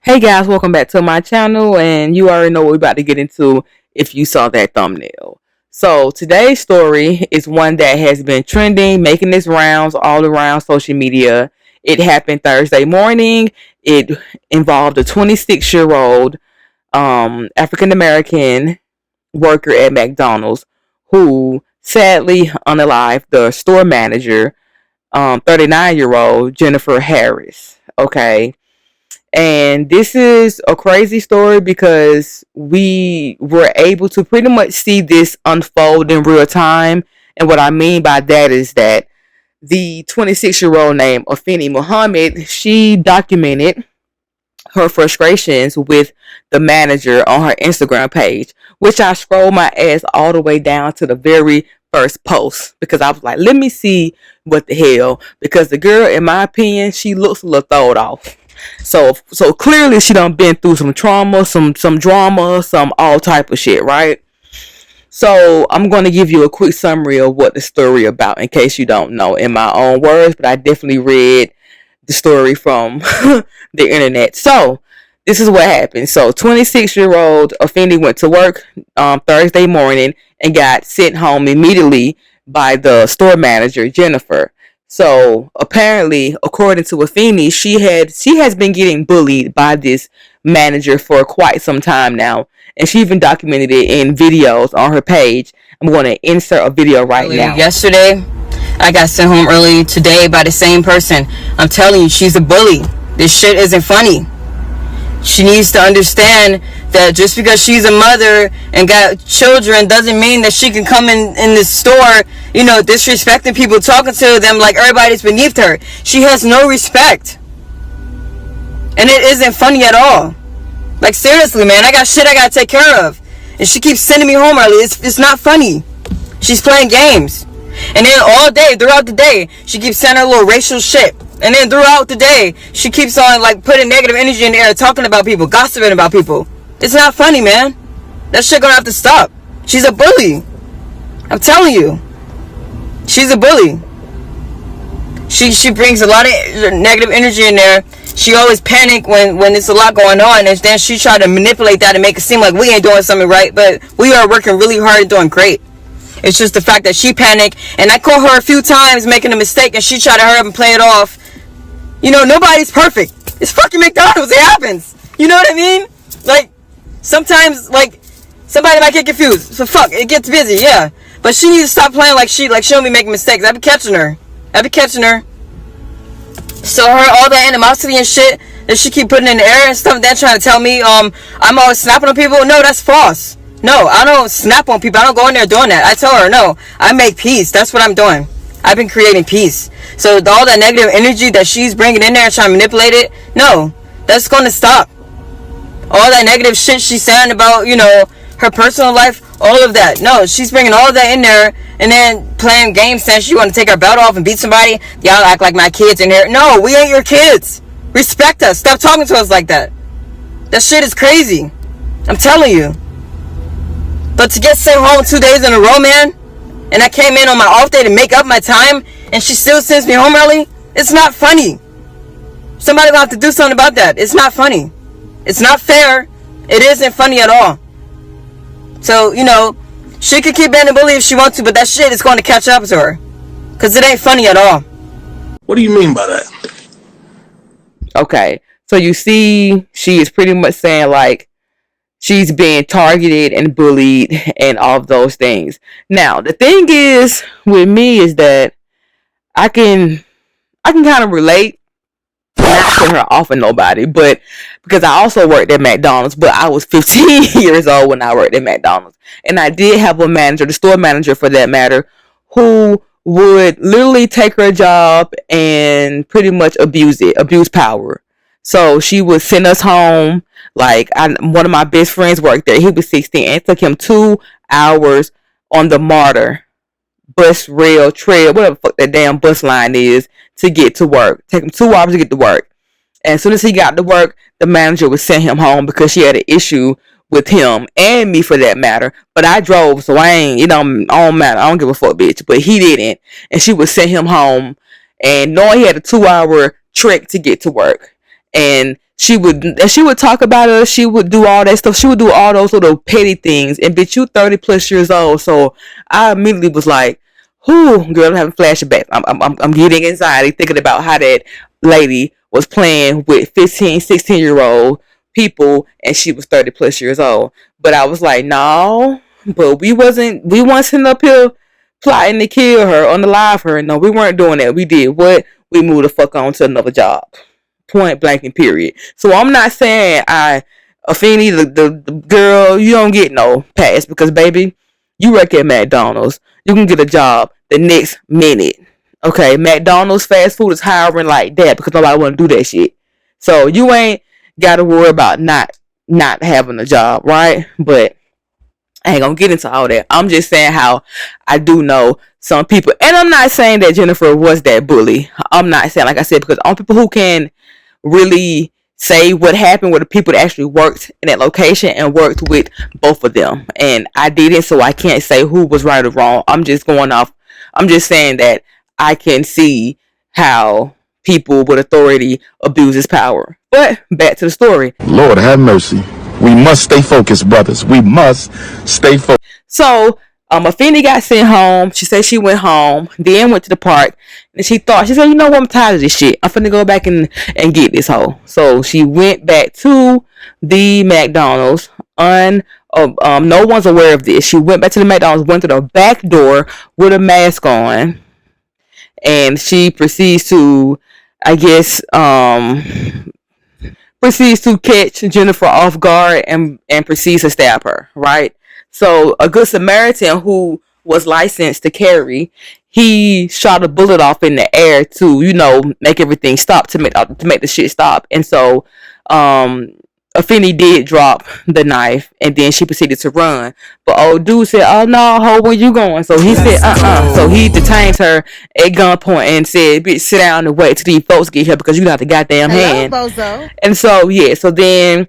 Hey guys, welcome back to my channel, and you already know what we're about to get into if you saw that thumbnail. So today's story is one that has been trending, making its rounds all around social media. It happened Thursday morning. It involved a 26-year-old African American worker at McDonald's who sadly unalived the store manager, 39-year-old Jennifer Harris. Okay. And this is a crazy story because we were able to pretty much see this unfold in real time. And what I mean by that is that the 26-year-old named Afeni Muhammad, she documented her frustrations with the manager on her Instagram page, which I scrolled my ass all the way down to the very first post because I was like, let me see what the hell, because the girl, in my opinion, she looks a little thrown off. So clearly she done been through some trauma, some drama, some all type of shit, right? So I'm going to give you a quick summary of what the story about in case you don't know in my own words, but I definitely read the story from the internet. So this is what happened. So 26-year-old Afeni went to work Thursday morning and got sent home immediately by the store manager, Jennifer. So apparently, according to Afeni, she has been getting bullied by this manager for quite some time now, and she even documented it in videos on her page. I'm going to insert a video right now. Yesterday, I got sent home early today by the same person. I'm telling you, she's a bully. This shit isn't funny. She needs to understand that just because she's a mother and got children doesn't mean that she can come in this store, disrespecting people, talking to them like everybody's beneath her. She has no respect. And it isn't funny at all. Like, seriously, man, I got shit I gotta take care of. And she keeps sending me home early. It's not funny. She's playing games. And then all day, throughout the day, she keeps sending her little racial shit. And then throughout the day, she keeps on, like, putting negative energy in the air, talking about people, gossiping about people. It's not funny, man. That shit gonna have to stop. She's a bully. I'm telling you. She's a bully. She brings a lot of negative energy in there. She always panic when there's a lot going on, and then she try to manipulate that and make it seem like we ain't doing something right, but we are working really hard and doing great. It's just the fact that she panicked, and I caught her a few times making a mistake, and she tried to hurry up and play it off. Nobody's perfect. It's fucking McDonald's. It happens. You know what I mean? Like, sometimes, like, somebody might get confused. So fuck, it gets busy, yeah. But she needs to stop playing like she don't be making mistakes. I be catching her. So all that animosity and shit that she keep putting in the air and stuff, then trying to tell me I'm always snapping on people. No, that's false. No, I don't snap on people. I don't go in there doing that. I tell her, no, I make peace. That's what I'm doing. I've been creating peace. So all that negative energy that she's bringing in there and trying to manipulate it, no, that's going to stop. All that negative shit she's saying about, her personal life, all of that. No, she's bringing all of that in there and then playing games saying she want to take her belt off and beat somebody. Y'all act like my kids in here. No, we ain't your kids. Respect us. Stop talking to us like that. That shit is crazy. I'm telling you. But to get sent home 2 days in a row, man, and I came in on my off day to make up my time, and she still sends me home early, it's not funny. Somebody will have to do something about that. It's not funny. It's not fair. It isn't funny at all. So, she could keep being a bully if she wants to, but that shit is going to catch up to her. Because it ain't funny at all. What do you mean by that? Okay, so you see, she is pretty much saying, like, she's being targeted and bullied and all of those things. Now, the thing is with me is that I can kind of relate, not to her off of nobody, but because I also worked at McDonald's, but I was 15 years old when I worked at McDonald's. And I did have a manager, the store manager for that matter, who would literally take her job and pretty much abuse power. So she would send us home. Like, one of my best friends worked there. He was 16, and it took him 2 hours on the MARTA bus rail trail, whatever the fuck that damn bus line is, to get to work. Take him 2 hours to get to work. And as soon as he got to work, the manager would send him home because she had an issue with him and me for that matter. But I drove, so I ain't, I don't matter. I don't give a fuck, bitch. But he didn't. And she would send him home, and knowing he had a 2-hour trek to get to work. and she would talk about us. She would do all that stuff. She would do all those little petty things. And bitch, you 30 plus years old. So I immediately was like, "Whoo, girl, I'm having flashbacks. I'm getting anxiety thinking about how that lady was playing with 15, 16-year-old people, and she was 30 plus years old." But I was like, no, but we weren't sitting up here plotting to kill her, unalive her. No, we weren't doing that. We did what? We moved the fuck on to another job. Point blank and period. So I'm not saying Afeni, the girl, you don't get no pass because baby, you work at McDonald's. You can get a job the next minute. Okay, McDonald's fast food is hiring like that because nobody want to do that shit. So you ain't got to worry about not having a job, right? But I ain't gonna get into all that. I'm just saying how I do know some people, and I'm not saying that Jennifer was that bully. I'm not saying, like I said, because only people who can really say what happened were the people that actually worked in that location and worked with both of them. And I didn't, so I can't say who was right or wrong. I'm just saying that I can see how people with authority abuses power. But back to the story. Lord have mercy. We must stay focused, brothers. We must stay focused. So, Afeni got sent home. She said she went home, then went to the park, and she said, you know what, I'm tired of this shit. I'm finna go back and get this hoe. So she went back to the McDonald's. No one's aware of this. She went back to the McDonald's, went to the back door with a mask on, and she proceeds to, I guess, proceeds to catch Jennifer off guard and proceeds to stab her, right? So a good Samaritan who was licensed to carry, he shot a bullet off in the air to, make everything stop, to make the shit stop. And so Afeni did drop the knife, and then she proceeded to run. But old dude said, "Oh no, ho, where you going?" So he said, So he detained her at gunpoint and said, "Bitch, sit down and wait till these folks get here because you got the goddamn hand." Bozo. And so so then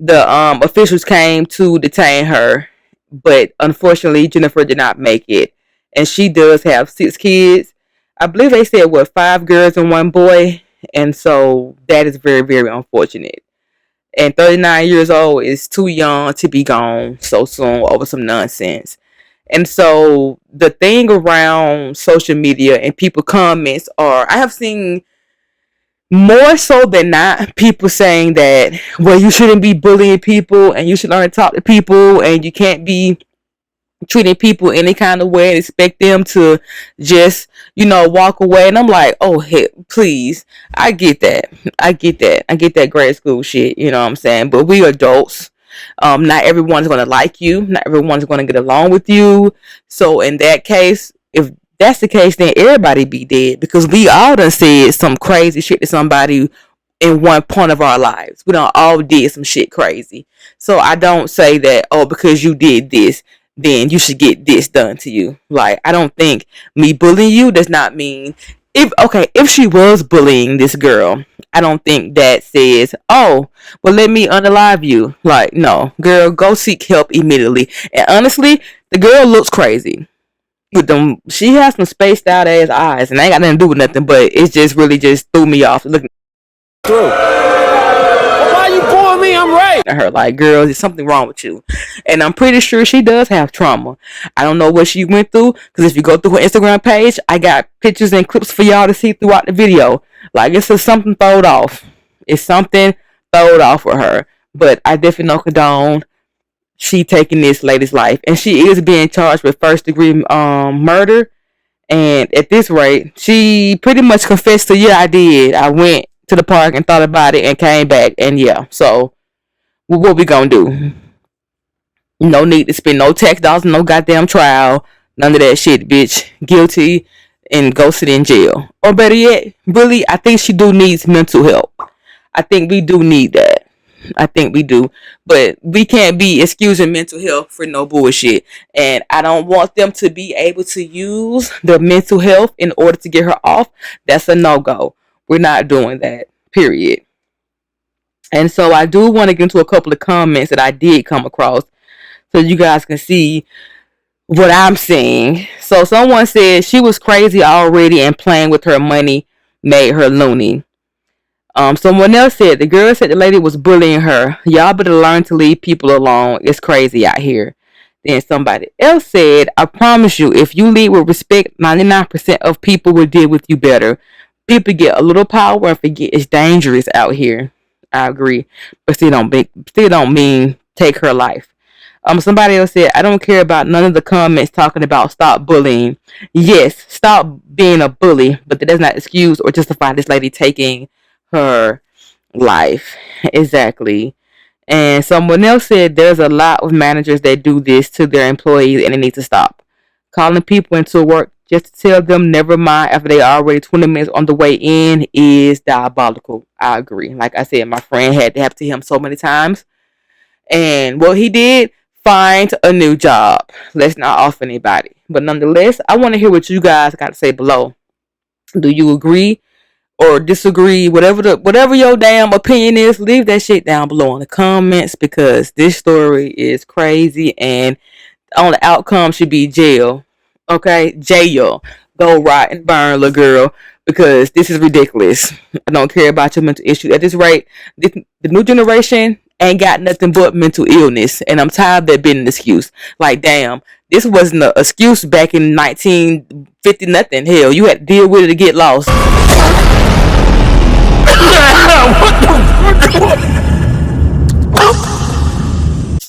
the officials came to detain her, but unfortunately Jennifer did not make it, and she does have 6 kids. I believe they said 5 girls and 1 boy, and so that is very, very unfortunate. And 39 years old is too young to be gone so soon over some nonsense. And so the thing around social media and people comments I have seen more so than not people saying that, well, you shouldn't be bullying people and you should learn to talk to people and you can't be treating people any kind of way and expect them to just, walk away. And I'm like, oh, heck, please. I get that. I get that grade school shit, you know what I'm saying? But we adults. Not everyone's going to like you. Not everyone's going to get along with you. So in that case, if that's the case, then everybody be dead because we all done said some crazy shit to somebody in one point of our lives. We done all did some shit crazy. So I don't say that, oh, because you did this, then you should get this done to you. Like, I don't think me bullying you does not mean, if she was bullying this girl, I don't think that says, oh, well, let me unalive you. Like, no, girl, go seek help immediately. And honestly, the girl looks crazy. With them, she has some spaced out ass eyes, and I ain't got nothing to do with nothing, but it just really just threw me off looking Through. Why you pulling me? I'm right. at her like, girl, there's something wrong with you. And I'm pretty sure she does have trauma. I don't know what she went through, because if you go through her Instagram page, I got pictures and clips for y'all to see throughout the video. Like, it's just something throwed off. It's something throwed off for her. But I definitely don't condone she taking this lady's life. And she is being charged with first-degree murder. And at this rate, she pretty much confessed to, yeah, I did. I went to the park and thought about it and came back. And yeah, so what we gonna do? No need to spend no tax dollars, no goddamn trial, none of that shit, bitch. Guilty and go sit in jail. Or better yet, really, I think she do needs mental help. I think we do need that. I think we do. But we can't be excusing mental health for no bullshit. And I don't want them to be able to use the mental health in order to get her off. That's a no-go. We're not doing that. Period. And so I do want to get into a couple of comments that I did come across so you guys can see what I'm seeing. So someone said she was crazy already and playing with her money made her loony. Someone else said the girl said the lady was bullying her. Y'all better learn to leave people alone. It's crazy out here. Then somebody else said, I promise you, if you lead with respect, 99% of people will deal with you better. People get a little power and forget it's dangerous out here. I agree, but still don't mean take her life. Somebody else said, I don't care about none of the comments talking about stop bullying. Yes, stop being a bully, but that does not excuse or justify this lady taking her life. Exactly. And someone else said there's a lot of managers that do this to their employees and it needs to stop. Calling people into work just to tell them never mind after they are already 20 minutes on the way in is diabolical. I agree. Like I said, my friend had to happen to him so many times. And what he did, find a new job. Let's not off anybody. But nonetheless, I want to hear what you guys got to say below. Do you agree or disagree? Whatever your damn opinion is, leave that shit down below in the comments because this story is crazy and the only outcome should be jail. Okay? Jail. Go rot and burn, little girl, because this is ridiculous. I don't care about your mental issue. At this rate, the new generation ain't got nothing but mental illness, and I'm tired of that being an excuse. Like, damn, this wasn't an excuse back in 1950 nothing. Hell, you had to deal with it to get lost.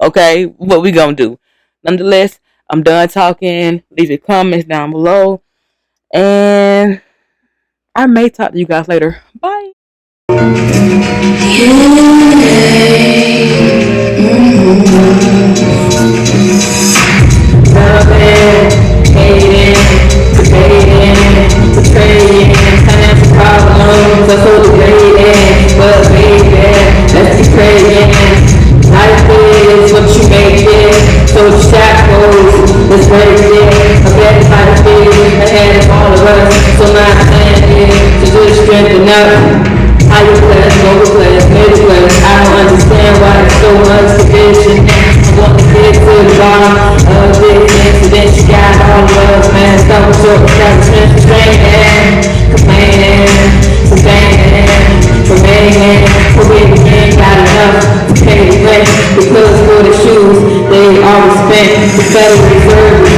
Okay, what we gonna do? Nonetheless, I'm done talking. Leave your comments down below, and I may talk to you guys later. Bye. Loving, hating, debating, betraying, time for problems, so degrading, but baby, let's be praying. Life is what you make it, so the shackles, let's break it. A better fight is ahead of all of us, so my plan is to just strengthen up. Higher class, lower class, middle class, I don't understand why there's so much division. I want to get to the bottom of this incident. You got all of us, man, stumble short establishment, restraining, complaining, complaining, remaining, but we ain't got enough to pay the rent, because for the shoes, they always spent. The Federal Reserve is